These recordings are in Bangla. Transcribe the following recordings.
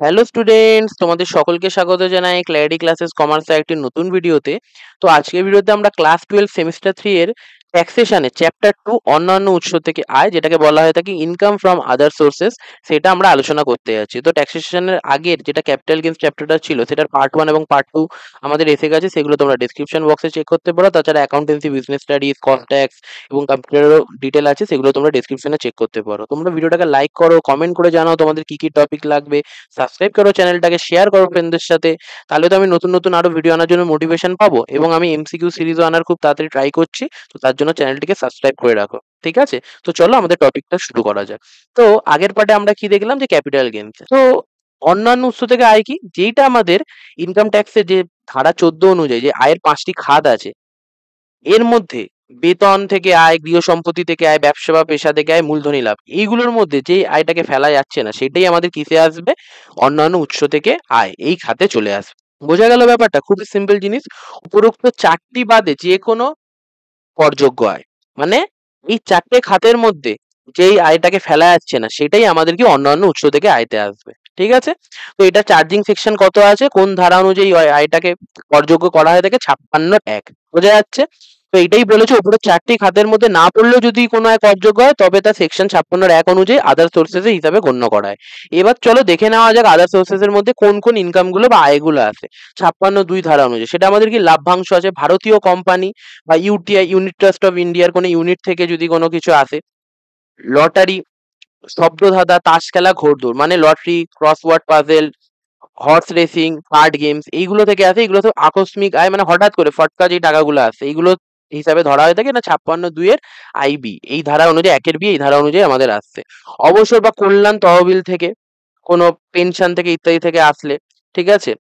হ্যালো স্টুডেন্টস, তোমাদের সকলকে স্বাগত জানাই ক্ল্যারিটি ক্লাসেস কমার্সের একটি নতুন ভিডিওতে। তো আজকের ভিডিওতে আমরা ক্লাস 12 সেমিস্টার 3 এর ট্যাক্সেশনে চ্যাপ্টার 2 অন্যান্য উৎস থেকে আয়, যেটাকে বলা হয় থাকে ইনকাম ফ্রম আদার সোর্সেস, সেটা আমরা আলোচনা করতে যাচ্ছি। তো ট্যাক্সেশনের আগের যেটা ক্যাপিটাল গেইনস চ্যাপ্টারটা ছিল সেটার পার্ট 1 এবং পার্ট 2 আমাদের এসে গেছে, সেগুলো তোমরা ডেসক্রিপশন বক্সে চেক করতে পারো। তাছাড়া accountancy, business studies, cost tax এবং কম্পিউটারেরও ডিটেল আছে, সেগুলো তোমরা ডেসক্রিপশনে চেক করতে পারো। তোমরা ভিডিওটাকে লাইক করো, কমেন্ট করে জানাও তোমাদের কি কি টপিক লাগবে, সাবস্ক্রাইব করো চ্যানেলটাকে, শেয়ার করো ফ্রেন্ডদের সাথে। তাহলে তো আমি নতুন নতুন আরো ভিডিও আনার জন্য মোটিভেশন পাবো, এবং আমি এমসিকিউ সিরিজও আনার খুব তাড়াতাড়ি ট্রাই করছি। তো তার জন্য চ্যানেলটিকে সাবস্ক্রাইব করে রাখো, ঠিক আছে? তো চলো আমাদের টপিকটা শুরু করা যাক। তো আগের পার্টে আমরা কি দেখলাম, যে ক্যাপিটাল গেইনস। তো অন্যান্য উৎস থেকে আয় কি, যেটা আমাদের ইনকাম ট্যাক্সের যে ধারা 14 অনুযায়ী যে আয়ের 5টি খাত আছে, এর মধ্যে বেতন থেকে আয়, গৃহ সম্পত্তি থেকে আয়, ব্যবসা বা পেশা থেকে আয়, মূলধনী লাভ, এইগুলোর মধ্যে যে আয়টাকে ফেলা যাচ্ছে না সেটাই আমাদের কিসে আসবে, অন্যান্য উৎস থেকে আয়, এই খাতে চলে আসবে। বোঝা গেল ব্যাপারটা? খুবই সিম্পল জিনিস। উপরোক্ত 4টি বাদে যে কোনো করযোগ্য আয়, মানে এই 4টে খাতের মধ্যে যেই আয়টাকে ফেলা যাচ্ছে না সেটাই আমাদের কি অন্যান্য উৎস থেকে আয়তে আসবে, ঠিক আছে? তো এটা চার্জিং সেকশন কত আছে, কোন ধারা অনুযায়ী আয়টাকে করযোগ্য করা হয়ে থাকে, 56(1). বোঝা যাচ্ছে? তো এটাই বলেছে, উপরে 4টি খাতের মধ্যে না পড়লেও যদি কোনো আয় করযোগ্য হয় তবে তা সেকশন 56(1) অনুযায়ী আদার সোর্সেস হিসাবে গণ্য করা হয়। এবার চলো দেখে নেওয়া যাক আদার সোর্সেস এর মধ্যে কোন কোন ইনকাম গুলো বা আয়গুলো আছে 56(2) ধারা অনুযায়ী। সেটা আমাদের কি লাভ্যাংশ আছে, ভারতীয় কোম্পানি বা ইউটিআই, ইউনিট ট্রাস্ট অফ ইন্ডিয়ার কোনো ইউনিট থেকে যদি কোনো কিছু আসে, লটারি, শব্দধাঁধা, তাস খেলা, ঘোড়দৌড় মানে lottery, crossword puzzle, horse racing, card games, এইগুলো থেকে আসে। এগুলো তো আকস্মিক আয়, মানে হঠাৎ করে ফটকা যে টাকাগুলো আসে এইগুলো হিসাবে ধরা হয়ে থাকে না 56(2) এর আইবি, এই ধারা অনুযায়ী, 1 এর বি এই ধারা অনুযায়ী আমাদের আসছে। অবসর বা কল্যাণ তহবিল থেকে, কোনো পেনশন থেকে ইত্যাদি থেকে আসলে, ঠিক আছে?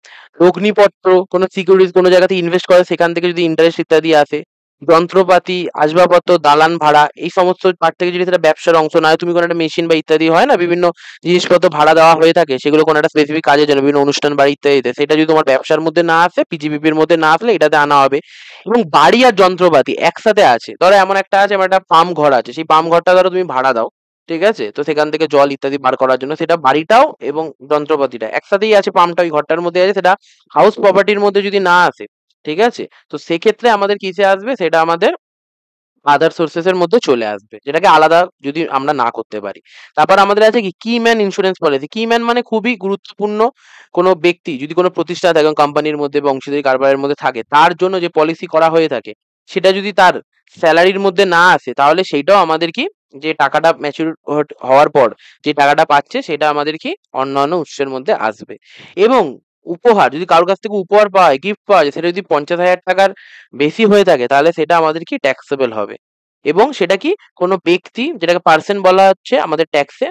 অগ্নিপত্র, কোনো সিকিউরিটিজ কোনো জায়গাতে ইনভেস্ট করে সেখান থেকে যদি ইন্টারেস্ট ইত্যাদি আসে, যন্ত্রপাতি, আসবাবপত্র, দালান ভাড়া, এই সমস্ত পার্ট থেকে যদি সেটা ব্যবসার অংশ না হয়, তুমি কোনো একটা মেশিন বা ইত্যাদি হয় না, বিভিন্ন জিনিসপত্র ভাড়া দেওয়া হয়ে থাকে, সেগুলো কোনো একটা স্পেসিফিক কাজের জন্য, বিভিন্ন অনুষ্ঠান বাড়ি ইত্যাদিতে, সেটা যদি তোমার ব্যবসার মধ্যে না আসে, পিজিবিপির মধ্যে না আসলে এটাতে আনা হবে। এবং বাড়ি আর যন্ত্রপাতি একসাথে আছে, ধরো এমন একটা আছে, আমার একটা পাম্প ঘর আছে, সেই পাম্প ঘরটা ধরো তুমি ভাড়া দাও, ঠিক আছে? তো সেখান থেকে জল ইত্যাদি বার করার জন্য, সেটা বাড়িটাও এবং যন্ত্রপাতিটা একসাথেই আছে, পাম্পটা ওই ঘরটার মধ্যে আছে, সেটা হাউস প্রপার্টির মধ্যে যদি না আসে, ঠিক আছে, তো সেক্ষেত্রে আমাদের কিসে আসবে, সেটা আমাদের আদার সোর্সেস এর মধ্যে চলে আসবে, যেটাকে আলাদা যদি আমরা না করতে পারি। তারপর আমাদের আছে কি, কি ম্যান ইন্স্যুরেন্স পলিসি। কি ম্যান মানে খুবই গুরুত্বপূর্ণ কোনো ব্যক্তি যদি কোনো প্রতিষ্ঠান থাকে, কোম্পানির মধ্যে বা অংশীদারি কারবারের মধ্যে থাকে, তার জন্য যে পলিসি করা হয়ে থাকে, সেটা যদি তার স্যালারির মধ্যে না আসে, তাহলে সেইটাও আমাদের কি, যে টাকাটা ম্যাচিউর হওয়ার পর যে টাকাটা পাচ্ছে, সেটা আমাদের কি অন্যান্য উৎসের মধ্যে আসবে। এবং উপহার, যদি কারোর কাছ থেকে উপহার পাওয়া হয়, গিফট পাওয়া যায়, সেটা যদি 50,000 টাকার বেশি হয়ে থাকে, তাহলে সেটা আমাদের কি ট্যাক্সেবল হবে। এবং সেটা কি, কোনো ব্যক্তি, যেটাকে পার্সন বলা হচ্ছে আমাদের ট্যাক্সে,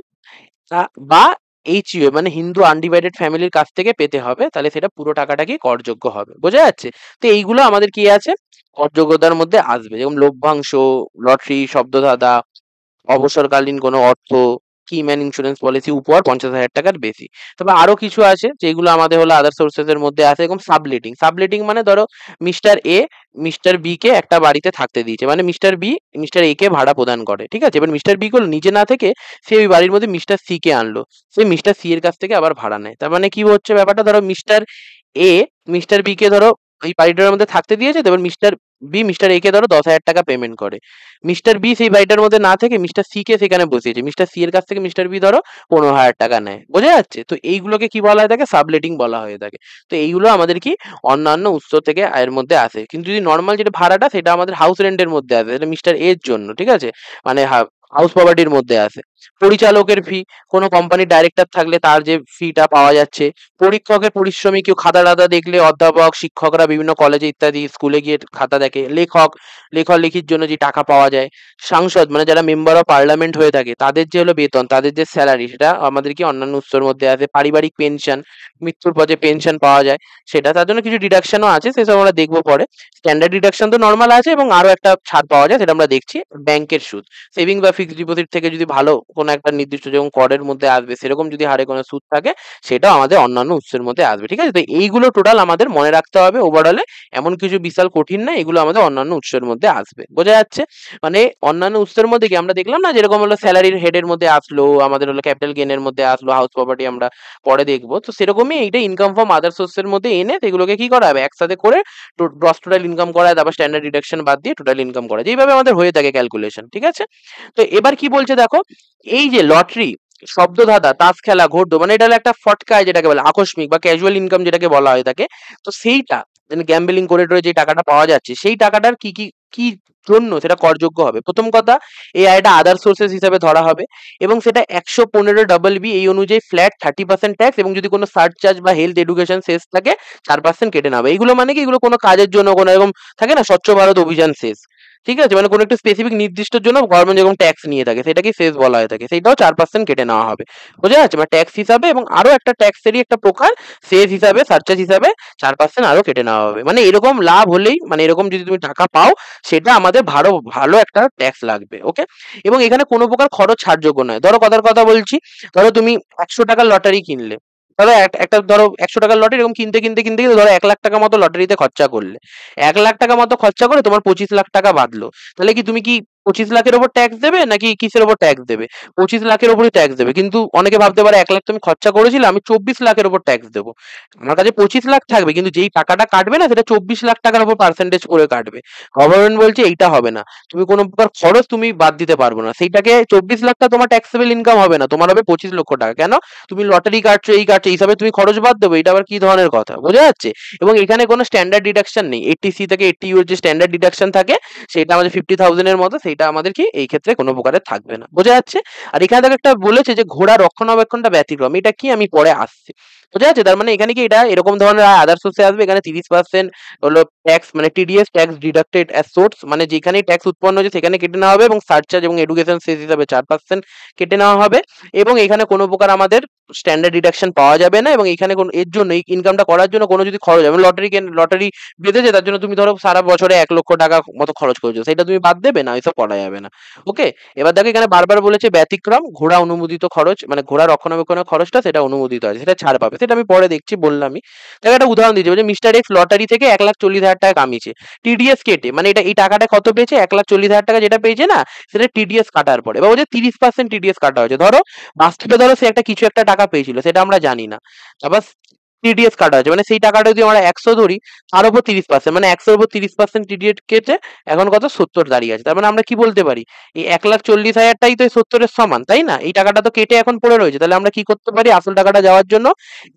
বা এইচইউ মানে হিন্দু আনডিভাইডেড ফ্যামিলির কাছ থেকে পেতে হবে, তাহলে সেটা পুরো টাকাটা কি করযোগ্য হবে। বোঝা যাচ্ছে? তো এইগুলো আমাদের কি আছে, করযোগ্যতার মধ্যে আসবে, যেমন লভ্যাংশ, লটারি, শব্দধাঁধা, অবসরকালীন কোনো অর্থ, কি ম্যান ইন্স্যুরেন্স পলিসি, উপহার 50,000 টাকার বেশি। তবে আরো কিছু আছে যেগুলো আমাদের হলো আদার সোর্সেস এর মধ্যে আছে, এরকম সাবলেটিং। সাবলেটিং মানে ধরো মিস্টার এ মিস্টার বি কে একটা বাড়িতে থাকতে দিয়েছে, মানে মিস্টার বি মিস্টার এ কে ভাড়া প্রদান করে, ঠিক আছে? এবার মিস্টার বি গুলো নিজে না থেকে সে ওই বাড়ির মধ্যে মিস্টার সি কে আনলো, সে মিস্টার সি এর কাছ থেকে আবার ভাড়া নেয়। তার মানে কি হচ্ছে ব্যাপারটা, ধরো মিস্টার এ মিস্টার বি কে ধরো ওই বাড়িটার মধ্যে থাকতে দিয়েছে, এবার মিস্টার বি মিস্টার এ কে ধরো 10,000 টাকা পেমেন্ট করে। মিস্টার বি সেই বাড়িটার মধ্যে না থেকে মিস্টার সি কে সেখানে বসিয়েছে, মিস্টার সি এর কাছ থেকে মিস্টার বি ধরো 15,000 টাকা নেয়। বোঝা যাচ্ছে? তো এইগুলোকে কি বলা হয়ে থাকে, সাবলেটিং বলা হয়ে থাকে। তো এইগুলো আমাদের কি অন্যান্য উৎস থেকে আয়ের মধ্যে আসে। কিন্তু যদি নর্মাল যেটা ভাড়াটা, সেটা আমাদের হাউস রেন্টের মধ্যে আসে, এটা মিস্টার এর জন্য, ঠিক আছে? মানে হাউস প্রপার্টির মধ্যে আসে। পরিচালকের ফি, কোনো কোম্পানির ডাইরেক্টর থাকলে তার যে ফিটা পাওয়া যাচ্ছে। পরীক্ষকের পরিশ্রমী, কেউ খাতা টাতা দেখলে, অধ্যাপক, শিক্ষকরা বিভিন্ন কলেজে ইত্যাদি স্কুলে গিয়ে খাতা দেখে। লেখক, লেখালেখির জন্য যে টাকা পাওয়া যায়। সাংসদ মানে যারা মেম্বার অফ পার্লামেন্ট হয়ে থাকে, তাদের যে হলো বেতন, তাদের যে স্যালারি, সেটা আমাদের কি অন্যান্য উৎসের মধ্যে আছে। পারিবারিক পেনশন, মৃত্যুর পর যে পেনশন পাওয়া যায় সেটা, তার জন্য কিছু ডিডাকশনও আছে, সেসব আমরা দেখবো পরে। স্ট্যান্ডার্ড ডিডাকশন তো নর্মাল আছে, এবং আরো একটা ছাড় পাওয়া যায়, সেটা আমরা দেখছি। ব্যাংকের সুদ, সেভিং বা ফিক্সড ডিপোজিট থেকে যদি ভালো কোনো একটা নির্দিষ্ট যেমন করের মধ্যে আসবে সেরকম যদি হারে কোনো সুদ থাকে সেটাও আমাদের অন্যান্য উৎসের মধ্যে আসবে। ঠিক আছে, তো এইগুলো টোটাল আমাদের মনে রাখতে হবে ওভারঅলে, এমন কিছু বিশাল কঠিন না, এগুলো আমাদের অন্যান্য উৎসের মধ্যে আসবে। বোঝা যাচ্ছে? মানে অন্যান্য উৎসের মধ্যে কি আমরা দেখলাম না, যেরকম হলো স্যালারির হেডের মধ্যে আসলো, আমাদের হলো ক্যাপিটাল গেনের মধ্যে আসলো, হাউস প্রপার্টি আমরা পরে দেখবো, তো সেরকমই এইটা ইনকাম ফ্রম আদার সোর্সের মধ্যে এনে সেগুলোকে কি করা হবে, একসাথে করে গ্রস টোটাল ইনকাম করা, তারপর স্ট্যান্ডার্ড ডিডাকশন বাদ দিয়ে টোটাল ইনকাম করা, যেইভাবে আমাদের হয়ে থাকে ক্যালকুলেশন। ঠিক আছে, তো এবার কি বলছে দেখো, এই যে লটারি, শব্দধাঁধা, তাস খেলা, ঘোড়দৌড়, মানে এটা হলো একটা ফটকায় যেটাকে বলে আকস্মিক বা ক্যাজুয়াল ইনকাম যেটাকে বলা হয়ে থাকে। তো সেইটা গ্যাম্বলিং করে টোরে যে টাকাটা পাওয়া যাচ্ছে সেই টাকাটার কি কি কি জন্য সেটা করযোগ্য হবে। প্রথম কথা, এই আয়টা আদার সোর্সেস হিসাবে ধরা হবে এবং সেটা 115 এই অনুযায়ী ফ্ল্যাট 30% ট্যাক্স, এবং যদি কোনো সারচার্জ বা হেলথ এডুকেশন শেষ থাকে 4% কেটে নেওয়া হবে। এইগুলো মানে কি, এগুলো কোনো কাজের জন্য, কোনো এরকম থাকে না স্বচ্ছ ভারত অভিযান শেষ, ঠিক আছে, মানে কোনো একটা স্পেসিফিক নির্দিষ্টর জন্য গভর্নমেন্ট যেরকম ট্যাক্স নিয়ে থাকে সেটাকে সেস বলা হয়ে থাকে, সেটাও 4% কেটে নেওয়া হবে। বোঝা যাচ্ছে? মানে ট্যাক্স হিসাবে, এবং আরো একটা ট্যাক্সেরই একটা প্রকার সেস হিসাবে, সারচার্জ হিসাবে 4% আরো কেটে নেওয়া হবে। মানে এরকম লাভ হলেই, মানে এরকম যদি তুমি টাকা পাও সেটা আমাদের ভালো ভালো একটা ট্যাক্স লাগবে। ওকে, এবং এখানে কোনো প্রকার খরচ ছাড়যোগ্য নয়। ধরো কথার কথা বলছি, ধরো তুমি 100 টাকার লটারি কিনলে, ধরো একটা ধরো 100 টাকার লটারি এরকম কিনতে কিনতে কিনতে কিনতে ধরো 1 লাখ টাকা মতো লটারিতে খরচা করলে, 1 লাখ টাকা মতো খরচা করে তোমার 25 লাখ টাকা বাঁধলো, তাহলে কি তুমি কি 25 লাখের ওপর ট্যাক্স দেবে নাকি কিসের ওপর ট্যাক্স দেবে? 25 লাখের ওপরই ট্যাক্স দেবে। কিন্তু অনেকে ভাবতে পারে 1 লাখ তুমি খরচা করেছিলে, আমি 24 লাখের ওপর ট্যাক্স দেবো। আমার কাছে 25 লাখ থাকবে, কিন্তু যেই টাকাটা কাটবে না সেটা 24 লাখ টাকার উপর পার্সেন্টেজ করে কাটবে। গভর্নমেন্ট বলছে এইটা হবে না, তুমি কোনো প্রকার খরচ তুমি বাদ দিতে পারবো না, সেইটাকে 24 লাখটা তোমার ট্যাক্সেবল ইনকাম হবে না, তোমার হবে 25 লক্ষ টাকা। কেন? তুমি লটারি কাটছো, এই কাটছো, এইসবে তুমি খরচ বাদ দেবো, এটা আবার কি ধরনের কথা? বোঝা যাচ্ছে? এবং এখানে কোনো স্ট্যান্ডার্ড ডিডাকশন নেই, 80C থেকে 80U এর যে স্ট্যান্ডার্ড ডিডাকশন থাকে সেটা আমাদের 50,000 এর মতো, সেটা আমাদের কি এই ক্ষেত্রে কোনো প্রকারের থাকবে না। বোঝা যাচ্ছে? আর এখানে দেখো একটা বলেছে যে ঘোড়া রক্ষণাবেক্ষণটা ব্যতিক্রম, এটা কি আমি পরে আসছি। বোঝা যাচ্ছে? তার মানে এখানে কি এটা এরকম ধরনের আদার সোর্সে আসবে, এখানে 30% হলো ট্যাক্স, মানে TDS tax deducted as source, মানে যেখানেই ট্যাক্স উৎপন্ন হচ্ছে সেখানে কেটে নেওয়া হবে, এবং সারচার্জ এবং এডুকেশন সেস হিসাবে 4% কেটে নেওয়া হবে, এবং এখানে কোনো প্রকার আমাদের স্ট্যান্ডার্ড ডিডাকশন পাওয়া যাবে না, এবং এখানে কোনো এর জন্য এই ইনকামটা করার জন্য কোনো যদি খরচ হবে, লটারি বেঁধেছে তার জন্য তুমি ধরো সারা বছরে 1 লক্ষ টাকা মতো খরচ করেছো, সেটা তুমি বাদ দেবে না, এসব করা যাবে না। ওকে, এবার দেখো এখানে বারবার বলেছে ব্যতিক্রম, ঘোড়া অনুমোদিত খরচ, মানে ঘোড়া রক্ষণাবেক্ষণের খরচটা সেটা অনুমোদিত আছে, সেটা ছাড় পাবে, সেটা আমি পরে দেখছি, বললামই। দেখো একটা উদাহরণ দিচ্ছি, বলছে মিস্টার এক্স লটারি থেকে 1,40,000 টাকা কামিয়েছে, টিডিএস কেটে, মানে এটা এই টাকাটা কত পেয়েছে, 1,40,000 টাকা যেটা পেয়েছে না সেটা টিডিএস কাটার পরে, এবার বলছে 30% টিডিএস কাটা হয়েছে। ধরো বাস্তবে ধরো সে একটা কিছু একটা টাকা পেয়েছিল, সেটা আমরা জানি না, আবার টিডিএস কাটা হয়েছে, মানে সেই টাকাটা যদি আমরা 100 ধরি, তার উপর 30%, মানে 100-র উপর 30% টিডিএস কেটে এখন কত 70 দাঁড়িয়ে আছে। তার মানে আমরা কি বলতে পারি, এই 1,40,000টাই তো 70-এর সমান, তাই না? এই টাকাটা তো কেটে এখন পড়ে রয়েছে, তাহলে আমরা কি করতে পারি, আসল টাকাটা যাওয়ার জন্য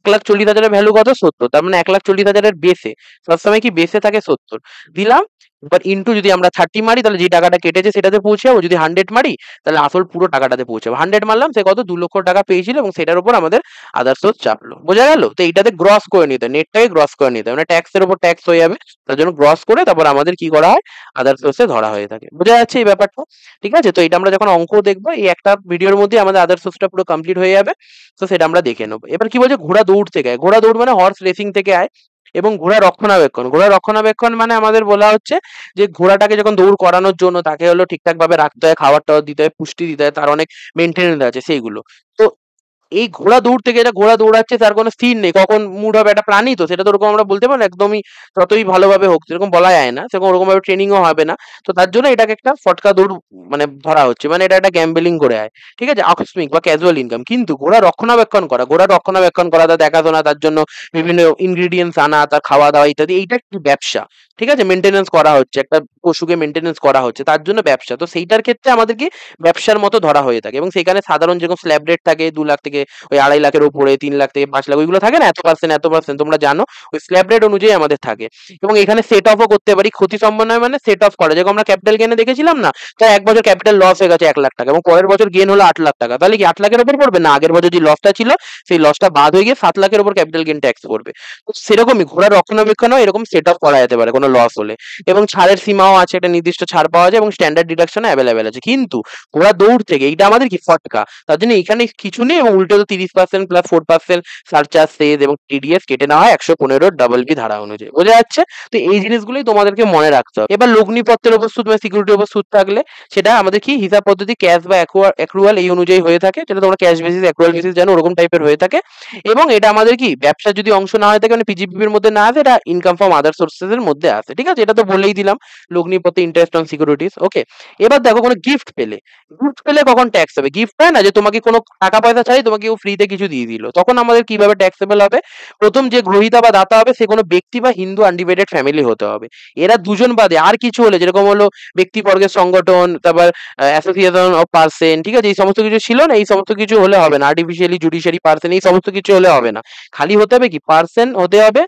1,40,000-এর ভ্যালু কত 70, তার মানে 1,40,000-এর বেসে, সবসময় কি বেসে থাকে 70 দিলাম, এবার ইন্টু যদি আমরা 30 মারি তাহলে যে টাকাটা কেটেছে সেটাতে পৌঁছে যাবো, যদি 100 মারি তাহলে আসল পুরো টাকাটাতে পৌঁছাবো। 100 মারলাম, সে কত 2 লক্ষ টাকা পেয়েছিল, এবং সেটার উপর আমাদের আদার সোর্স চাপলো। বোঝা গেল? তো এইটাতে গ্রস করে নিতে হয়, নেটটাকে গ্রস করে নিতে হয়, মানে ট্যাক্সের উপর ট্যাক্স হয়ে যাবে, তার জন্য গ্রস করে তারপর আমাদের কি করা হয়, আদার সোর্সে ধরা হয়ে থাকে। বোঝা যাচ্ছে এই ব্যাপারটা? ঠিক আছে, তো এটা আমরা যখন অঙ্ক দেখবো এই একটা ভিডিওর মধ্যে আমাদের আদার সোর্সটা পুরো কমপ্লিট হয়ে যাবে, তো সেটা আমরা দেখে নেবো। এবার কি বলছে, ঘোড়া দৌড় থেকে আয়, ঘোড়া দৌড় মানে হর্স রেসিং থেকে আয়, এবং ঘোড়া রক্ষণাবেক্ষণ, ঘোড়া রক্ষণাবেক্ষণ মানে আমাদের বলা হচ্ছে যে ঘোড়াটাকে যখন দৌড় করানোর জন্য তাকে হলো ঠিকঠাক ভাবে রাখতে হয়, খাবার টাবার দিতে হয়, পুষ্টি দিতে হয়, তার অনেক মেনটেনেন্স আছে সেইগুলো। তো এই ঘোড়া দৌড় থেকে, এটা ঘোড়া দৌড়াচ্ছে তার কোনো স্থির নেই, কখন মুড হবে, একটা প্রাণী তো, সেটা তো ওরকম আমরা বলতে পারি না একদমই, যতই ভালোভাবে হোক সেরকম বলা যায় না, সেরকম ওরকম ভাবে ট্রেনিংও হবে না। তো তার জন্য এটাকে একটা ফটকা দৌড় মানে ধরা হচ্ছে, মানে এটা একটা গ্যাম্বলিং করে আয়, ঠিক আছে, আকস্মিক বা ক্যাজুয়াল ইনকাম। কিন্তু ঘোড়া রক্ষণাবেক্ষণ করা, ঘোড়া রক্ষণাবেক্ষণ করা, তার দেখাশোনা, তার জন্য বিভিন্ন ইনগ্রিডিয়েন্টস আনা, তার খাওয়া দাওয়া ইত্যাদি, এইটা একটি ব্যবসা। ঠিক আছে, মেনটেনেন্স করা হচ্ছে, একটা পশুকে মেনটেনেন্স করা হচ্ছে, তার জন্য ব্যবসা। তো সেইটার ক্ষেত্রে আমাদের কি ব্যবসার মতো ধরা হয়ে থাকে, এবং সেখানে সাধারণ যেরকম স্ল্যাব রেট থাকে 2 লাখ থেকে ওই 2.5 লাখের উপরে, 3 লাখ থেকে 5 লাখ, ওইগুলো থাকে না, এত পার্সেন্ট তোমরা জানো, ওই স্ল্যাব রেট অনুযায়ী আমাদের থাকে। এবং এখানে সেট অফও করতে পারি, ক্ষতি সম্ভাবনা মানে সেট অফ করা, যেরকম আমরা ক্যাপিটাল গেনে দেখেছিলাম না, তো এক বছর ক্যাপিটাল লস হয়ে গেছে 1 লাখ টাকা, এবং পরের বছর গেন হলো 8 লাখ টাকা, তাহলে কি 8 লাখের উপর পড়বে না, আগের বছর যে লসটা ছিল সেই লসটা বাদ হয়ে গিয়ে 7 লাখের উপর ক্যাপিটাল গেন ট্যাক্স পড়বে। তো সেরকমই ঘোড়ার রক্ষণাবেক্ষণও এরকম সেট অফ করা যেতে পারে কোনো লস হলে, এবং ছাড়ের সীমাও আছে, একটা নির্দিষ্ট ছাড় পাওয়া যায়, এবং স্ট্যান্ডার্ড ডিডাকশন অ্যাভেলেবেল আছে। কিন্তু ঘোড়া দৌড় থেকে এইটা আমাদের কি ফটকা, তার জন্য এখানে কিছু নেই, এবং উল্টে ক্ষেত্রে তো 30% প্লাস 4% সারচার্জ, সেজ এবং টিডিএস কেটে নেওয়া হয় 115 ধারা অনুযায়ী। বোঝা যাচ্ছে? তো এই জিনিসগুলোই তোমাদেরকে মনে রাখতে হবে। এবার লগ্নিপত্রের উপর সুদ, মানে সিকিউরিটির উপর সুদ থাকলে সেটা আমাদের কি হিসাব পদ্ধতি ক্যাশ বা অ্যাক্রুয়াল এই অনুযায়ী হয়ে থাকে, যেটা তোমরা ক্যাশ বেসিস অ্যাক্রুয়াল বেসিস জানো, ওরকম টাইপের হয়ে থাকে। এবং এটা আমাদের কি ব্যবসার যদি অংশ না হয়ে থাকে, মানে পিজিপিপির মধ্যে না আসে, এটা ইনকাম ফ্রম আদার সোর্সেস এর মধ্যে আসে। ঠিক আছে, এটা তো বলেই দিলাম লগ্নিপত্রে ইন্টারেস্ট অন সিকিউরিটিস। ওকে, এবার দেখো কোনো গিফট পেলে, গিফট পেলে কখন ট্যাক্স হবে? গিফট হয় না যে তোমাকে কোনো টাকা পয়সা ছাড়াই তোমাকে কেউ ফ্রিতে কিছু দিয়ে দিল, তখন আমাদের কিভাবে ট্যাক্সেবল হবে? প্রথম যে গ্রহীতা বা দাতা হবে সে কোনো ব্যক্তি বা হিন্দু আনডিভাইডেড ফ্যামিলি হতে হবে। এরা দুজন বাদে আর কিছু হলে, যেরকম হলো ব্যক্তিবর্গের সংগঠন, তারপর অ্যাসোসিয়েশন অফ পার্সন, ঠিক আছে, এই সমস্ত কিছু ছিল না, এই সমস্ত কিছু হলে হবে না। আর্টিফিশিয়ালি জুডিশিয়ারি পার্সন, এই সমস্ত কিছু হলে হবে না। খালি হতে হবে কি পার্সন হতে হবে,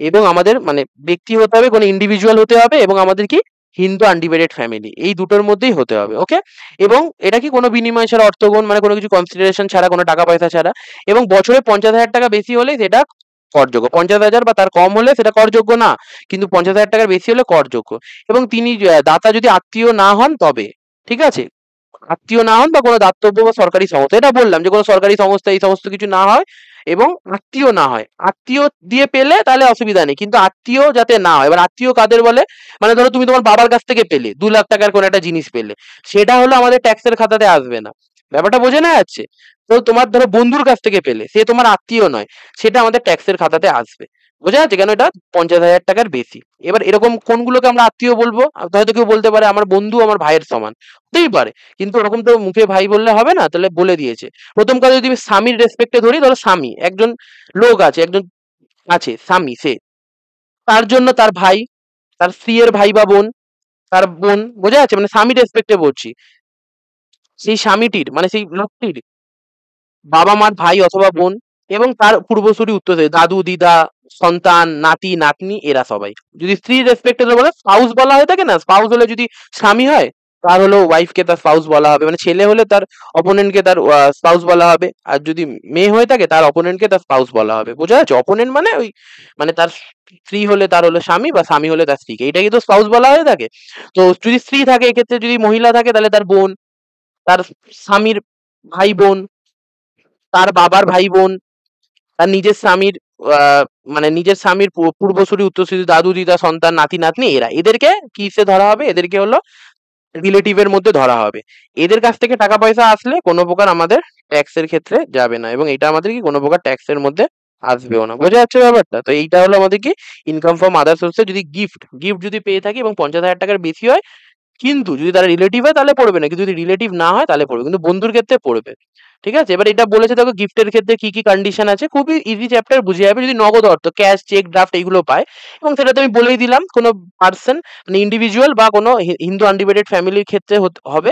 এবং আমাদের মানে ব্যক্তি হতে হবে, কোনো ইন্ডিভিজুয়াল হতে হবে, এবং আমাদের কি হিন্দু আনডিভাইডেড ফ্যামিলি, এই দুটোর মধ্যেই হতে হবে। ওকে, এবং এটা কি কোনো বিনিময় ছাড়া, অর্থগণ মানে কোনো কিছু কনসিডারেশন ছাড়া, কোনো টাকা পয়সা ছাড়া, এবং বছরে 50,000 টাকা বেশি হলে সেটা করযোগ্য। 50,000 বা তার কম হলে সেটা করযোগ্য না, কিন্তু 50,000 টাকার বেশি হলে করযোগ্য। এবং তিনি দাতা যদি আত্মীয় না হন তবে, ঠিক আছে, আত্মীয় না হন বা কোনো দাতব্য বা সরকারি সংস্থা, এটা বললাম যে কোনো সরকারি সংস্থা এই সমস্ত কিছু না হয়, এবং আত্মীয় না হয়। আত্মীয় দিয়ে পেলে তাহলে অসুবিধা নেই, কিন্তু আত্মীয় যাতে না হয়। এবার আত্মীয় কাদের বলে? মানে ধরো তুমি তোমার বাবার কাছ থেকে পেলে 2 লাখ টাকার কোনো একটা জিনিস পেলে, সেটা হলো আমাদের ট্যাক্সের খাতাতে আসবে না। ব্যাপারটা বোঝে না যাচ্ছে? তো তোমার ধরো বন্ধুর কাছ থেকে পেলে, সে তোমার আত্মীয় নয়, সেটা আমাদের ট্যাক্সের খাতাতে আসবে। বোঝা যাচ্ছে? কেন এটা 50,000 টাকার বেশি। এবার এরকম কোনগুলোকে আমরা আত্মীয় বলবো? হয়তো কেউ বলতে পারে আমার বন্ধু আমার ভাইয়ের সমান, হতেই পারে, কিন্তু ওরকম তো মুখে ভাই বললে হবে না, তাহলে বলে দিয়েছে। প্রথম কথা যদি আমি স্বামীর রেসপেক্টে ধরি, ধরো স্বামী একজন লোক আছে, একজন আছে স্বামী, সে তার জন্য তার ভাই, তার স্ত্রী এর ভাই বা বোন, তার বোন, বোঝা যাচ্ছে? মানে স্বামী রেসপেক্টে বলছি, সেই স্বামীটির মানে সেই লোকটির বাবা মার ভাই অথবা বোন, এবং তার পূর্বসূরি উত্তরসূরি, দাদু দিদা, সন্তান, নাতি নাতনি, এরা সবাই। যদি স্ত্রীর রেসপেক্টে বলে স্পাউস বলা হয়ে থাকে না, স্পাউস হলে যদি স্বামী হয়, তার হলো ওয়াইফকে তার স্পাউস বলা হবে, মানে ছেলে হলে তার অপোনেন্টকে তার স্পাউস বলা হবে, আর যদি মেয়ে হয়ে থাকে তার অপোনেন্টকে তার স্পাউস বলা হবে। বোঝা যাচ্ছে? অপোনেন্ট মানে ওই, মানে তার স্ত্রী হলে তার হলো স্বামী, বা স্বামী হলে তার স্ত্রীকে, এটাকে তো স্পাউস বলা হয়ে থাকে। তো যদি স্ত্রী থাকে, এক্ষেত্রে যদি মহিলা থাকে তাহলে তার বোন, তার স্বামীর ভাই বোন, তার বাবার ভাই বোন, তার নিজের স্বামীর মানে নিজের স্বামীর পূর্বসূরি উত্তরসূরি, দাদু দিদা, সন্তান, নাতি নাতনি, এদেরকে কিসে ধরা হবে? এদেরকে হলো রিলেটিভের মধ্যে ধরা হবে। এদের কাছ থেকে টাকা পয়সা আসলে কোনো প্রকার আমাদের ট্যাক্সের ক্ষেত্রে যাবে না, এবং এটা আমাদের কি কোনো প্রকার ট্যাক্সের মধ্যে আসবেও না। বোঝা যাচ্ছে ব্যাপারটা? তো এইটা হলো আমাদের কি ইনকাম ফ্রম আদার সোর্সে যদি গিফট গিফট যদি পেয়ে থাকি এবং 50,000 টাকার বেশি হয়, কিন্তু যদি তারা রিলেটিভ হয় তাহলে পড়বে না, কিন্তু যদি রিলেটিভ না হয় তাহলে পড়বে, কিন্তু বন্ধুর ক্ষেত্রে পড়বে। ঠিক আছে, এবার এটা বলেছে দেখো গিফটের ক্ষেত্রে কি কি কন্ডিশন আছে, খুবই ইজি চ্যাপ্টার, বুঝে যাবে যদি নগদ অর্থ ক্যাশ চেক ড্রাফট এইগুলো পায়। এবং সেটা তো আমি বলেই দিলাম, কোনো পার্সন মানে ইন্ডিভিজুয়াল বা কোনো হিন্দু আনডিভাইডেড ফ্যামিলির ক্ষেত্রে হবে।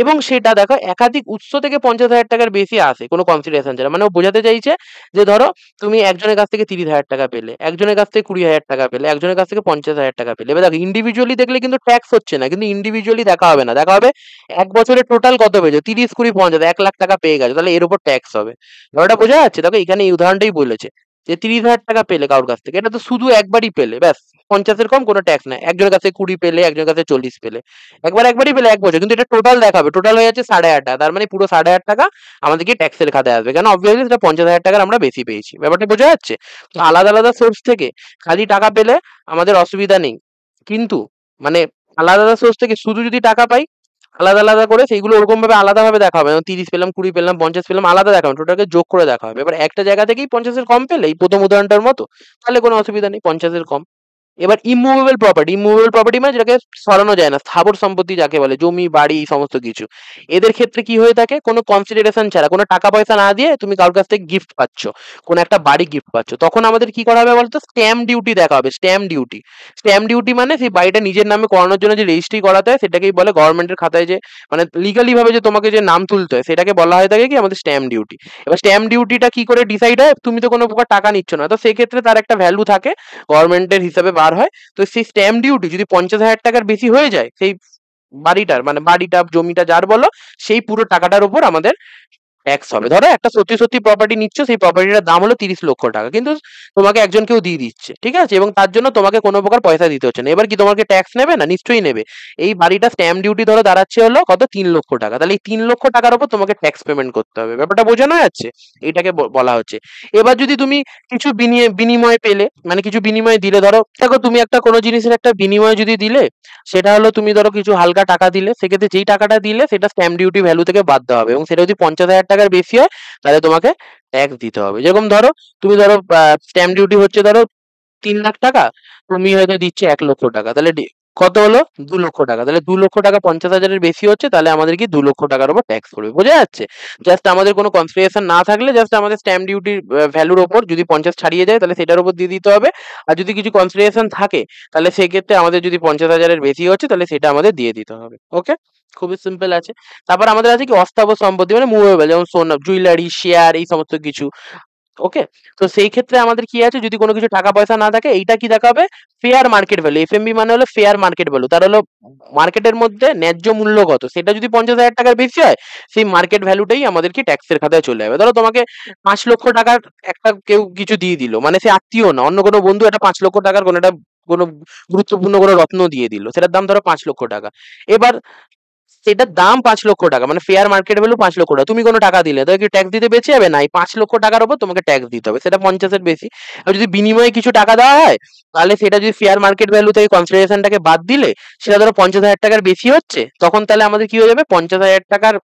এবং সেটা দেখো একাধিক উৎস থেকে 50,000 টাকার বেশি আসে কোনো কনসিডারেশন ছাড়া। মানে ও বোঝাতে চাইছে যে ধরো তুমি একজনের কাছ থেকে 30,000 টাকা পেলে, একজনের কাছ থেকে 20,000 টাকা পেলে, একজনের কাছ থেকে 50,000 টাকা পেলে। এবার দেখো ইন্ডিভিজুয়ালি দেখলে কিন্তু ট্যাক্স হচ্ছে না, কিন্তু ইন্ডিভিজুয়ালি দেখা হবে না, দেখা হবে এক বছরে টোটাল কত পেয়েছো, 30 20 50 1 লাখ টাকা পেয়ে গেছো, তাহলে এর উপর ট্যাক্স হবে। ব্যাপারটা বোঝা যাচ্ছে? দেখো এখানে এই উদাহরণটাই বলেছে যে 30,000 টাকা পেলে কারোর কাছ থেকে, এটা তো শুধু একবারই পেলে, ব্যাস 50-এর কম কোনো ট্যাক্স নাই। একজনের কাছে 20 পেলে, একজনের কাছে 40 পেলে, একবারই পেলে এক বছর, কিন্তু এটা টোটাল দেখাবে, টোটাল হয়ে যাচ্ছে 8,500 টাকা। তার মানে পুরো 8,500 টাকা আমাদেরকে ট্যাক্সের খাতায় আসবে, কেন অবভিয়াসলি সেটা 50,000 টাকার আমরা বেশি পেয়েছি। ব্যাপারটা বোঝা যাচ্ছে? তো আলাদা আলাদা সোর্স থেকে খালি টাকা পেলে আমাদের অসুবিধা নেই, কিন্তু মানে আলাদা আলাদা সোর্স থেকে শুধু যদি টাকা পাই, আলাদা আলাদা করে সেইগুলো ওরকম ভাবে আলাদা ভাবে দেখা হবে, 30 পেলাম, 20 পেলাম, 50 পেলাম, আলাদা দেখা হবে, টোটালকে যোগ করে দেখা হবে। এবার একটা জায়গা থেকেই 50-এর কম পেলে, এই প্রথম উদাহরণটার মতো, তাহলে কোনো অসুবিধা নেই, 50-এর কম। এবার ইমুভেবল প্রপার্টি মানে যেটাকে সরানো যায় না, স্থাবর সম্পত্তি যাকে বলে, জমি বাড়ি এই সমস্ত কিছু, এদের ক্ষেত্রে কি হয়ে থাকে, কোনো কনসিডারেশন ছাড়া, কোনো টাকা পয়সা না দিয়ে তুমি কারোর কাছ থেকে গিফট পাচ্ছ, কোনো একটা বাড়ি গিফট পাচ্ছ, তখন আমাদের কি করা হবে বলতো? স্ট্যাম্প ডিউটি দেখা হবে। স্ট্যাম্প ডিউটি মানে সেই বাড়িটা নিজের নামে করানোর জন্য যে রেজিস্ট্রি করাতে হয়, সেটাকেই বলে গভর্নমেন্টের খাতায় যে মানে লিগালি ভাবে যে তোমাকে যে নাম তুলতে হয়, সেটাকে বলা হয়ে থাকে কি আমাদের স্ট্যাম্প ডিউটি। এবার স্ট্যাম্প ডিউটিটা কি করে ডিসাইড হয়? তুমি তো কোনো প্রকার টাকা নিচ্ছ না, তো সেক্ষেত্রে তার একটা ভ্যালু থাকে, গভর্নমেন্টের হিসাবে বার হয়। তো সেই স্ট্যাম্প ডিউটি যদি 50,000 টাকার বেশি হয়ে যায়, সেই বাড়িটার মানে বাড়িটা জমিটা যার বলো, সেই পুরো টাকাটার উপর আমাদের ট্যাক্স হবে। ধরো একটা সত্যি সত্যি প্রপার্টি নিচ্ছ, সেই প্রপার্টিটার দাম হলো 30 লক্ষ টাকা, কিন্তু তোমাকে একজন কেউ দিয়ে দিচ্ছে, ঠিক আছে, এবং তার জন্য তোমাকে কোনো প্রকার পয়সা দিতে হচ্ছে না। এবার কি তোমাকে ট্যাক্স নেবে না? নিশ্চয়ই নেবে। এই বাড়িটা স্ট্যাম্প ডিউটি ধরো দাঁড়াচ্ছে হলো কত, 3 লক্ষ টাকা, তাহলে এই 3 লক্ষ টাকার উপর তোমাকে ট্যাক্স পেমেন্ট করতে হবে। ব্যাপারটা বোঝানো যাচ্ছে? এটাকে বলা হচ্ছে। এবার যদি তুমি কিছু বিনিময়ে পেলে, মানে কিছু বিনিময়ে দিলে, ধরো দেখো তুমি একটা কোনো জিনিসের একটা বিনিময়ে যদি দিলে, সেটা হলো তুমি ধরো কিছু হালকা টাকা দিলে, সেক্ষেত্রে যেই টাকাটা দিলে সেটা স্ট্যাম্প ডিউটি ভ্যালু থেকে বাদ দেওয়া হবে, এবং সেটা যদি 50,000 টাকার বেশি হয় তাহলে তোমাকে ট্যাক্স দিতে হবে। যেরকম ধরো তুমি ধরো স্ট্যাম্প ডিউটি হচ্ছে ধরো 3 লাখ টাকা, তুমি হয়তো দিচ্ছে 1 লক্ষ টাকা, তাহলে কত হলো? 2 লক্ষ টাকা। তাহলে 2 লক্ষ টাকা 50,000-এর বেশি হচ্ছে, তাহলে আমাদের কি 2 লক্ষ টাকার উপর ট্যাক্স পড়বে। বোঝা যাচ্ছে? জাস্ট আমাদের কোনো কনসিডারেশন না থাকলে জাস্ট আমাদের স্ট্যাম্প ডিউটির ভ্যালুর ওপর যদি 50 ছাড়িয়ে যায় তাহলে সেটার উপর দিয়ে দিতে হবে। আর যদি কিছু কনসিডারেশন থাকে তাহলে সেক্ষেত্রে আমাদের যদি 50,000-এর বেশি হচ্ছে তাহলে সেটা আমাদের দিয়ে দিতে হবে। ওকে, খুবই সিম্পল আছে। তারপর আমাদের আছে কি অস্থাবর সম্পত্তি, মানে মুভেবল, যেমন সোনা, জুয়েলারি, শেয়ার, এই সমস্ত কিছু। ওকে, তো সেই ক্ষেত্রে আমাদের কি আছে, যদি কোনো কিছু টাকা পয়সা না থাকে, এইটা কি দেখাবে? Fair market value. এফএমবি মানে হলো ফেয়ার মার্কেট ভ্যালু, তার হলো মার্কেটের মধ্যে ন্যায্য মূল্য কত, সেটা যদি 50,000 টাকার বেশি হয়, সেই মার্কেট ভ্যালুটাই আমাদের কি ট্যাক্সের খাতায় চলে যাবে। ধরো তোমাকে 5 লক্ষ টাকার একটা কেউ কিছু দিয়ে দিল, মানে সে আত্মীয় না, অন্য কোনো বন্ধু একটা 5 লক্ষ টাকার কোনো একটা কোনো গুরুত্বপূর্ণ কোনো রত্ন দিয়ে দিল, সেটার দাম ধরো 5 লক্ষ টাকা। এবার সেটার দাম 5 লক্ষ টাকা, মানে ফেয়ার মার্কেট ভ্যালু 5 লক্ষ টাকা, তুমি কোনো টাকা দিলে, তাহলে কি ট্যাক্স দিতে বেঁচে যাবে? না, এই 5 লক্ষ টাকার উপর তোমাকে ট্যাক্স দিতে হবে, সেটা 50-এর বেশি। আর যদি বিনিময়ে কিছু টাকা দেওয়া হয়, তাহলে সেটা যদি ফেয়ার মার্কেট ভ্যালু থেকে কনসিডারেশনটাকে বাদ দিলে সেটা ধরো 50,000 টাকার বেশি হচ্ছে, তখন তাহলে আমাদের কি হয়ে যাবে, 50,000 টাকার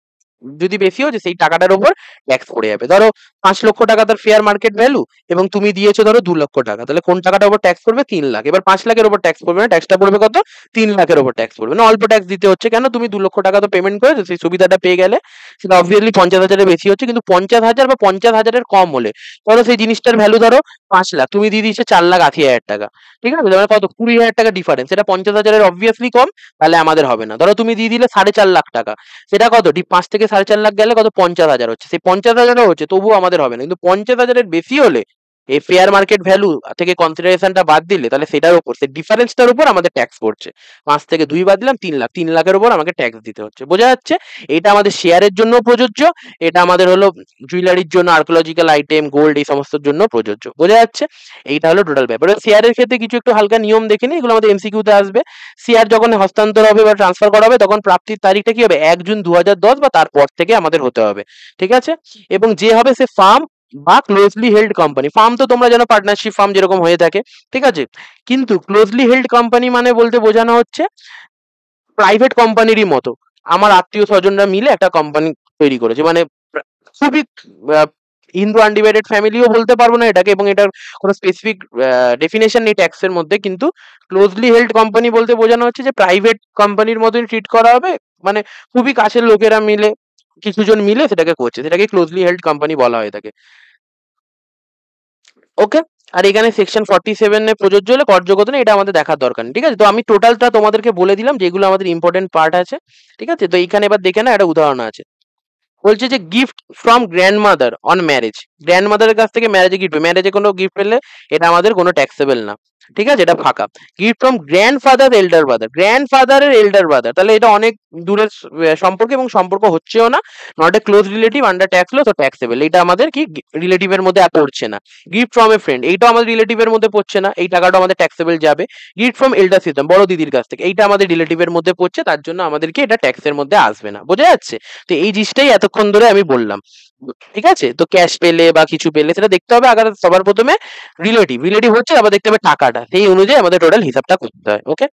যদি বেশি হচ্ছে সেই টাকাটার উপর ট্যাক্স পড়ে যাবে। ধরো 5 লক্ষ টাকা তার ফেয়ার মার্কেট ভ্যালু, এবং তুমি দিয়েছো ধরো 2 লক্ষ টাকা, তাহলে কোন টাকাটার উপর ট্যাক্স পড়বে? 3 লাখ। এবার 5 লাখের উপর ট্যাক্স পড়বে না, ট্যাক্সটা পড়বে কত? 3 লাখের উপর ট্যাক্স পড়বে না। অল্প ট্যাক্স দিতে হচ্ছে কেন? তুমি 2 লক্ষ টাকা তো পেমেন্ট করেছো, সেই সুবিধাটা পেয়ে গেলে। সেটা অবভিয়াসলি 50,000-এর বেশি হচ্ছে, কিন্তু 50,000 বা 50,000-এর কম হলে, ধরো সেই জিনিসটার ভ্যালু ধরো 5 লাখ, তুমি দিয়ে দিচ্ছ 4,80,000 টাকা, ঠিক আছে, মানে কত, 20,000 টাকা ডিফারেন্স, সেটা 50,000-এর অবভিয়াসলি কম, তাহলে আমাদের হবে না। ধরো তুমি দিয়ে দিলে 4.5 লাখ টাকা, সেটা কত, 5 থেকে 4.5 লাখ গেলে কত, 50,000 হচ্ছে, সেই 50,000ও হচ্ছে, তবুও আমাদের হবে না। কিন্তু 50,000-এর বেশি হলে এই ফেয়ার মার্কেট ভ্যালু থেকে কনসিডারেশনটা বাদ দিলে, তাহলে সেটার উপর, সেই ডিফারেন্সটার উপর আমাদের ট্যাক্স পড়ছে। 5 থেকে 2 বাদ দিলাম, 3 লাখ, 3 লাখের উপর আমাকে ট্যাক্স দিতে হচ্ছে। বোঝা যাচ্ছে? এটা আমাদের শেয়ারের জন্য প্রযোজ্য, এটা আমাদের হলো জুয়েলারির জন্য, আর্কিওলজিক্যাল আইটেম, গোল্ড, এই সমস্ত জন্য প্রযোজ্য। বোঝা যাচ্ছে? এইটা হলো টোটাল ব্যাপার। শেয়ারের ক্ষেত্রে কিছু একটু হালকা নিয়ম দেখে নিই, এগুলো আমাদের এমসিকিউতে আসবে। শেয়ার যখন হস্তান্তর হবে বা ট্রান্সফার করা হবে, তখন প্রাপ্তির তারিখটা কি হবে? 1 জুন 2010 বা তারপর থেকে আমাদের হতে হবে, ঠিক আছে। এবং যে হবে সে ফার্ম বা ক্লোজলি হেল্ড কোম্পানি। ফার্ম তো তোমরা জানো, পার্টনারশিপ ফার্ম যেরকম হয়ে থাকে, ঠিক আছে। কিন্তু ক্লোজলি হেল্ড কোম্পানি মানে বলতে বোঝানো হচ্ছে প্রাইভেট কোম্পানিরই মতো আমার আত্মীয় স্বজনরা মিলে একটা কোম্পানি তৈরি করেছে, মানে খুবই হিন্দু আনডিভাইডেড ফ্যামিলিও বলতে পারবো না এটাকে, এবং এটার কোনো স্পেসিফিক ডেফিনেশন নেই ট্যাক্সের মধ্যে, কিন্তু ক্লোজলি হেল্ড কোম্পানি বলতে বোঝানো হচ্ছে যে প্রাইভেট কোম্পানির মতোই ট্রিট করা হবে, মানে খুবই কাছের লোকেরা মিলে, কিছুজন মিলে সেটাকে করছে, সেটাকে ক্লোজলি হেল্ড কোম্পানি বলা হয়ে থাকে। ওকে, আর এখানে সেকশন 47 এ প্রযোজ্য হলে করযোগ্যতা নেই, এটা আমাদের দেখার দরকার নেই, ঠিক আছে। তো আমি টোটালটা তোমাদেরকে বলে দিলাম যেগুলো আমাদের ইম্পর্টেন্ট পার্ট আছে, ঠিক আছে। তো এইখানে এবার দেখে না, একটা উদাহরণ আছে। বলছে যে gift from grandmother on marriage, গ্র্যান্ডমাদারের কাছ থেকে ম্যারেজে গিফট, ম্যারেজে কোনো গিফট পেলে এটা আমাদের কোনো ট্যাক্সেবল না, ঠিক আছে, এটা ফাঁকা। Gift from grandfather elder brother, গ্র্যান্ডফাদারের এল্ডার ব্রাদার, তাহলে এটা অনেক দূরের সম্পর্ক, এবং সম্পর্ক হচ্ছেও না, not a close relative under tax law, তো ট্যাক্সেবল, এটা আমাদের কি রিলেটিভের মধ্যে পড়ছে না। গিফট ফ্রম এ ফ্রেন্ড, এইটাও আমাদের রিলেটিভের মধ্যে পড়ছে না, এই টাকাটা আমাদের ট্যাক্সেবল যাবে। গিফট ফ্রম এল্ডার সিস্টেম, বড় দিদির কাছ থেকে, এইটা আমাদের রিলেটিভের মধ্যে পড়ছে, তার জন্য আমাদের কি এটা ট্যাক্সের মধ্যে আসবে না। বোঝা যাচ্ছে? তো এই জিনিসটাই এতক্ষণ ধরে আমি বললাম, ঠিক আছে। তো ক্যাশ পেলে বা কিছু পেলে সেটা দেখতে হবে আগে, সবার প্রথমে রিলেটিভ, রিলেটিভ হচ্ছে, আবার দেখতে হবে টাকাটা, সেই অনুযায়ী আমাদের টোটাল হিসাবটা করতে হয়। ওকে,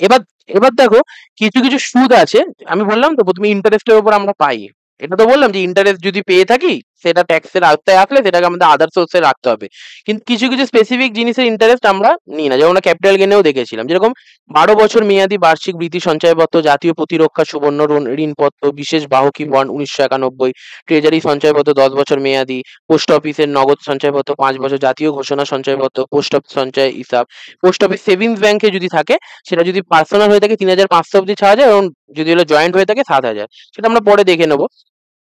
এবার এবার দেখো, কিছু কিছু সুদ আছে, আমি বললাম তো প্রথমে ইন্টারেস্টের উপর আমরা পাই, এটা তো বললাম যে ইন্টারেস্ট যদি পেয়ে থাকি সেটা ট্যাক্সের আওতায় আসলে সেটাকে আমাদের আদার সোর্সে রাখতে হবে। কিন্তু কিছু কিছু স্পেসিফিক জিনিসের ইন্টারেস্ট আমরা নিই না, যেমন আমরা ক্যাপিটাল গেনেও দেখেছিলাম, যেরকম 12 বছর মেয়াদি বার্ষিক বৃত্তি সঞ্চয়পত্র, জাতীয় প্রতিরক্ষা সুবর্ণ ঋণপত্র, বিশেষ বাহকি বন্ড 1991, ট্রেজারি সঞ্চয়পত্র 10 বছর মেয়াদি, পোস্ট অফিসের নগদ সঞ্চয়পত্র 5 বছর, জাতীয় ঘোষণা সঞ্চয়পত্র, পোস্ট অফিস সঞ্চয় হিসাব, পোস্ট অফিস সেভিংস ব্যাংকে যদি থাকে, সেটা যদি পার্সোনাল হয়ে থাকে 3,500 অব্দি ছাড়া যায়, এবং যদি হলো জয়েন্ট হয়ে থাকে 7,000, সেটা আমরা পরে দেখে নেবো।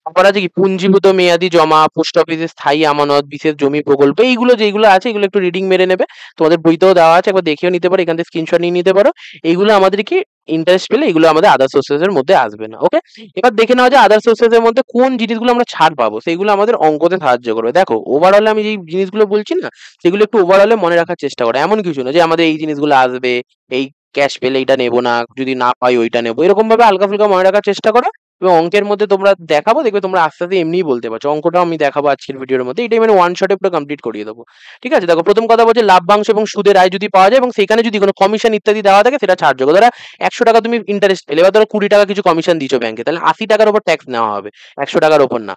আবার আছে কি পুঞ্জীভূত মেয়াদি জমা, পোস্ট অফিসে স্থায়ী আমানত, বিশেষ জমি প্রকল্প, এইগুলো যেগুলো আছে এগুলো একটু রিডিং মেরে নেবে। তোমাদের বইতেও দেওয়া আছে, একবার দেখেও নিতে পারো, এখান থেকে স্ক্রিনশট নিয়ে নিতে পারো। এইগুলো আমাদের কি ইন্টারেস্ট পেলে এগুলো আমাদের আদার সোর্সেস এর মধ্যে আসবে না। ওকে, এবার দেখে নেওয়া যায় আদার সোর্সেস এর মধ্যে কোন জিনিসগুলো আমরা ছাড় পাবো, সেগুলো আমাদের অঙ্কতে সাহায্য করবে। দেখো ওভারঅলে আমি যে জিনিসগুলো বলছি না, সেগুলো একটু ওভারঅলে মনে রাখার চেষ্টা করো। এমন কিছু না যে আমাদের এই জিনিসগুলো আসবে, এই ক্যাশ পেলে এইটা নেবো না, যদি না পাই ওইটা নেবো, এরকম ভাবে হালকা ফুলকা মনে রাখার চেষ্টা করো। এবং অঙ্কের মধ্যে তোমরা দেখাবো, দেখবে তোমরা আস্তে আস্তে এমনিই বলতে পারছো। অঙ্কটাও আমি দেখাবো আজকের ভিডিওর মধ্যে, এটাই মানে ওয়ান শটে পুরো কমপ্লিট করিয়ে দেবো। ঠিক আছে, দেখো প্রথম কথা বলছে লাভ্যাংশ এবং সুদের আয় যদি পাওয়া যায় এবং সেখানে যদি কোনো কমিশন ইত্যাদি দেওয়া থাকে সেটা ছাড়যোগ্য। ধরো 100 টাকা তুমি ইন্টারেস্ট পেলে, এবার ধরো 20 টাকা কিছু কমিশন দিচ্ছ ব্যাংকে, তাহলে 80 টাকার উপর ট্যাক্স নেওয়া হবে, 100 টাকার উপর না।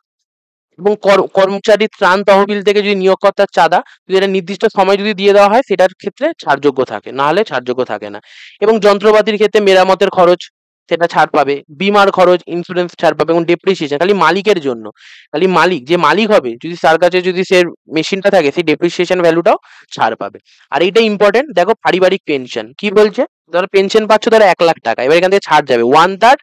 এবং কর্মচারী ত্রাণ তহবিল থেকে যদি নিয়োগকর্তার চাঁদা যদি এটা নির্দিষ্ট সময় যদি দিয়ে দেওয়া হয় সেটার ক্ষেত্রে ছাড়যোগ্য থাকে, না হলে ছাড়যোগ্য থাকে না। এবং যন্ত্রপাতির ক্ষেত্রে মেরামতের খরচ সেটা ছাড় পাবে, বিমার খরচ ইন্স্যুরেন্স ছাড় পাবে, এবং ডেপ্রিসিয়েশন খালি মালিকের জন্য, খালি মালিক যে মালিক হবে যদি তার কাছে যদি সে মেশিনটা থাকে সেই ডেপ্রিসিয়েশন ভ্যালুটাও ছাড় পাবে। আর এইটা ইম্পর্টেন্ট, দেখো পারিবারিক পেনশন কি বলছে, ধরো পেনশন পাচ্ছ ধরো 1 লাখ টাকা, এবার এখান থেকে ছাড় যাবে 1/3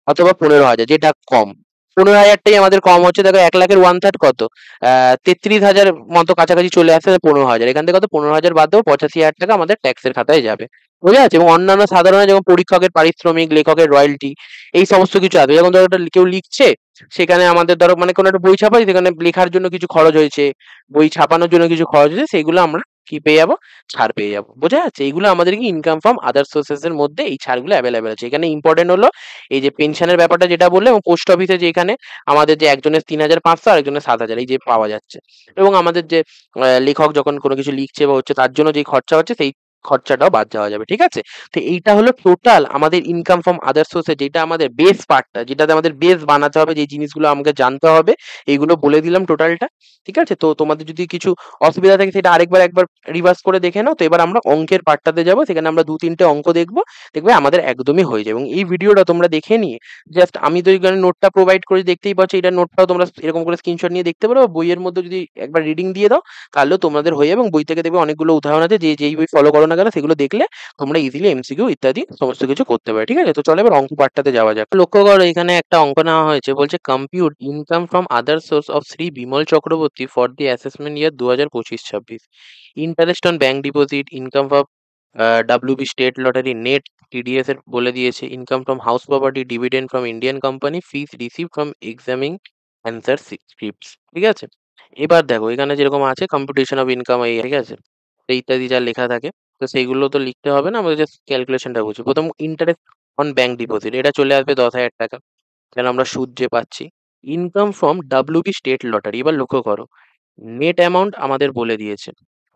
অথবা 15,000, যেটা কম। 15,000টাই আমাদের কম হচ্ছে। দেখো 1 লাখের 1/3 কত, 33,000 মতো কাছাকাছি চলে আসছে। 15,000 এখান থেকে কত, 15,000 বাদ দেবো, 85,000 টাকা আমাদের ট্যাক্সের খাতায় যাবে। বোঝা যাচ্ছে? এবং অন্যান্য সাধারণ যেমন পরীক্ষকের পারিশ্রমিক, লেখকের রয়্যালটি, এই সমস্ত কিছু আসবে। যেমন ধরো কেউ লিখছে, সেখানে আমাদের ধরো মানে কোনো একটা বই ছাপাই, সেখানে লেখার জন্য কিছু খরচ হয়েছে, বই ছাপানোর জন্য কিছু খরচ হয়েছে, সেইগুলো আমরা কি পেয়ে যাবো, ছাড় পেয়ে যাবো। বোঝা যাচ্ছে? এইগুলো আমাদের কি ইনকাম ফ্রম আদার সোর্সেস এর মধ্যে এই ছাড়গুলো অ্যাভেলেবেল আছে। এখানে ইম্পর্টেন্ট হলো এই যে পেনশনের ব্যাপারটা যেটা বললে, এবং পোস্ট অফিসে যে এখানে আমাদের যে একজনের 3,500 আর একজনের 7,000 এই যে পাওয়া যাচ্ছে। এবং আমাদের যে লেখক যখন কোনো কিছু লিখছে বা হচ্ছে তার জন্য যে খরচা হচ্ছে সেই খরচাটাও বাদ যাওয়া যাবে। ঠিক আছে, তো এইটা হলো টোটাল আমাদের ইনকাম ফ্রম আদার সোর্সে, যেটা আমাদের বেস পার্টটা, যেটাতে আমাদের বেস বানাতে হবে, যে জিনিসগুলো আমাকে জানতে হবে, এইগুলো বলে দিলাম টোটালটা। ঠিক আছে, তো তোমাদের যদি কিছু অসুবিধা থাকে সেটা একবার রিভার্স করে দেখে নাও। তো এবার আমরা অঙ্কের পার্টটাতে যাবো, সেখানে আমরা 2-3টে অঙ্ক দেখবো, দেখবে আমাদের একদমই হয়ে যাবে। এবং এই ভিডিওটা তোমরা দেখে নিয়ে জাস্ট আমি তো এখানে নোটটা প্রোভাইড করে দেখতেই পাচ্ছ, এটা নোটটাও তোমরা এরকম করে স্ক্রিনশট নিয়ে দেখতে পারো, বইয়ের মধ্যে যদি একবার রিডিং দিয়ে দাও তাহলেও তোমাদের হয়ে যাবে। এবং বই থেকে দেখবে অনেকগুলো উদাহরণ আছে, যে যেই বই ফলো করো না কেন সেগুলো দেখলে তোমরা ইজিলি এমসিকিউ ইত্যাদি সমস্ত কিছু করতে পারো। ঠিক আছে, তো চলো এবার অঙ্ক পার্টটাতে যাওয়া যাক। লক্ষ্য করো এখানে একটা অঙ্ক নেওয়া হয়েছে, বলছে compute income from other source of Shri Bimal Chakraborty for the assessment year 2025-26, interest on bank deposit, income from WB state lottery, net TDS এর বলে দিয়েছে, income from house property, dividend from Indian company, fees receive from examining answer scripts. ঠিক আছে, এবার দেখো এখানে যেরকম আছে কম্পিটিশন অফ ইনকাম, এই ঠিক আছে, তো ইত্যাদি যা লেখা থাকে, তো সেইগুলো তো লিখতে হবে না, আমাদের জাস্ট ক্যালকুলেশনটা বুঝি। প্রথম ইন্টারেস্ট অন ব্যাংক ডিপোজিট, এটা চলে আসবে 10,000 টাকা, কেন আমরা সুদ যে পাচ্ছি। Income from WB state lottery, এবার লক্ষ্য করো নেট অ্যামাউন্ট আমাদের বলে দিয়েছে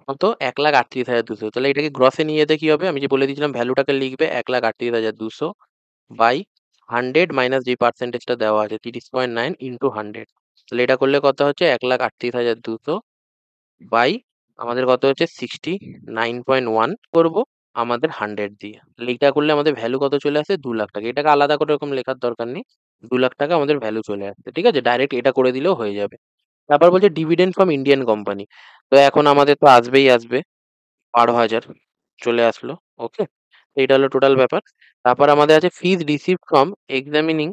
কত, 1,38,200। তাহলে এটাকে গ্রসে নিয়ে যেতে কি হবে, আমি যে বলে দিয়েছিলাম ভ্যালুটাকে লিখবে 1,38,200 বাই 100 মাইনাস যে পার্সেন্টেজটা দেওয়া আছে 30.9 ইন্টু 100। তাহলে এটা করলে কত হচ্ছে, 1,38,200 বাই আমাদের কত হচ্ছে 69.1 করবো আমাদের 100 দিয়ে। তাহলে এটা করলে আমাদের ভ্যালু কত চলে আসে, 2 লাখ টাকা। এটাকে আলাদা করে এরকম লেখার দরকার নেই, 2 লাখ টাকা আমাদের ভ্যালু চলে আসছে। ঠিক আছে, ডাইরেক্ট এটা করে দিলেও হয়ে যাবে। তারপর বলছে ডিভিডেন্ড ফ্রম ইন্ডিয়ান কোম্পানি, তো এখন আমাদের তো আসবেই আসবে 12,000 চলে আসলো। ওকে, এইটা হলো টোটাল ব্যাপার। তারপর আমাদের আছে fees receive from examining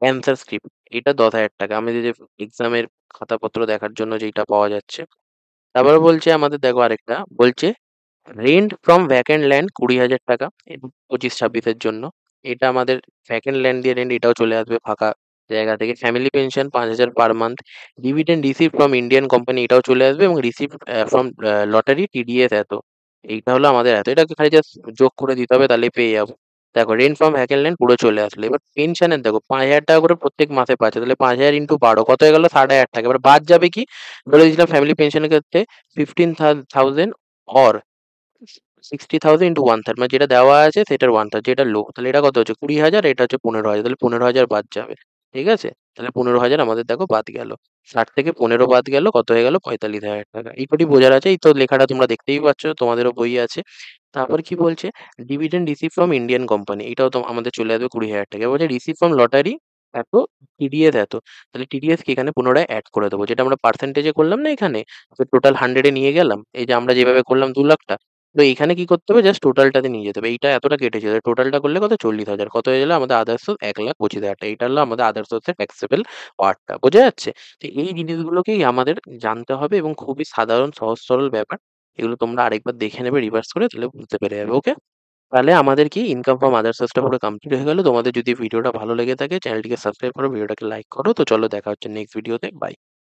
answer script, এটা 10,000 টাকা আমাদের যে এক্সামের খাতাপত্র দেখার জন্য যেটা পাওয়া যাচ্ছে। তারপর বলছে আমাদের দেখো আরেকটা বলছে রেন্ট ফ্রম ভ্যাকেন্ট ল্যান্ড 20,000 টাকা 25-26-এর জন্য, এটা আমাদের ভ্যাকেন্ট ল্যান্ড দিয়ে রেন্ট, এটাও চলে আসবে ফাঁকা জায়গা থেকে। Family pension 5,000 per month, dividend receive from Indian company, এটাও চলে আসবে। এবং রিসিভ ফ্রম লটারি টিডিএস এত, এইটা হলো আমাদের এত, এটাকে খালি জাস্ট যোগ করে দিতে হবে তাহলে পেয়ে যাবো। দেখো রেন্ট ফ্রম ভ্যাকেন্ট ল্যান্ড পুরো চলে আসলো। এবার পেনশনের দেখো 5,000 টাকা করে প্রত্যেক মাসে পাচ্ছে, তাহলে 5,000 ইন্টু 12 কত হয়ে গেল, 60,000 টাকা। এবার বাদ যাবে কি, বলে দিয়েছিলাম ফ্যামিলি পেনশনের ক্ষেত্রে 15,000 অর 60,000 ইন্টু 1/3, মানে যেটা দেওয়া আছে সেটার 1/3, যেটা লো, তাহলে এটা কত হচ্ছে 20,000, এটা হচ্ছে 15,000, তাহলে 15,000 বাদ যাবে। ঠিক আছে, তাহলে 15,000 আমাদের দেখো বাদ গেল, 60 থেকে 15 বাদ গেল, কত হয়ে গেল 45,000 টাকা। এই কটি বোঝার আছে, এই তো লেখাটা তোমরা দেখতেই পাচ্ছ, তোমাদেরও বই আছে। তারপর কি বলছে dividend receive from Indian company, এটাও তো আমাদের চলে আসবে 20,000 টাকা। বলছে রিসিভ ফ্রম লটারি এত, টিডিএস এত, তাহলে টিডিএস কে এখানে পুনরায় অ্যাড করে দেবো, যেটা আমরা পার্সেন্টেজে করলাম না এখানে, টোটাল 100-এ নিয়ে গেলাম, এই যে আমরা যেভাবে করলাম 2 লাখটা, তো এখানে কি করতে হবে? জাস্ট টোটালটাতে নিয়ে যেতে হবে। এইটা এতটা কেটেছে। টোটালটা করলে কত? ৪০,০০০। কত হয়ে গেল? আমাদের আদার সোর্স ১,২৫,০০০ টাকা। এইটা হলো আমাদের আদার সোর্স এর ট্যাক্সেবল পার্টটা। বোঝা যাচ্ছে? তো এই জিনিসগুলোকেই আমাদের জানতে হবে এবং খুবই সাধারণ সহজ সরল ব্যাপার। এগুলো তোমরা আরেকবার দেখে নেবে রিভার্স করে, তাহলে বুঝতে পেরে যাবে। ওকে? তাহলে আমাদের কি ইনকাম ফ্রম আদার সোর্স টা পুরো কমপ্লিট হয়ে গেল। তোমাদের যদি ভিডিওটা ভালো লেগে থাকে চ্যানেলটিকে সাবস্ক্রাইব করো, ভিডিওটাকে লাইক করো। তো চলো দেখা হচ্ছে নেক্সট ভিডিওতে। বাই।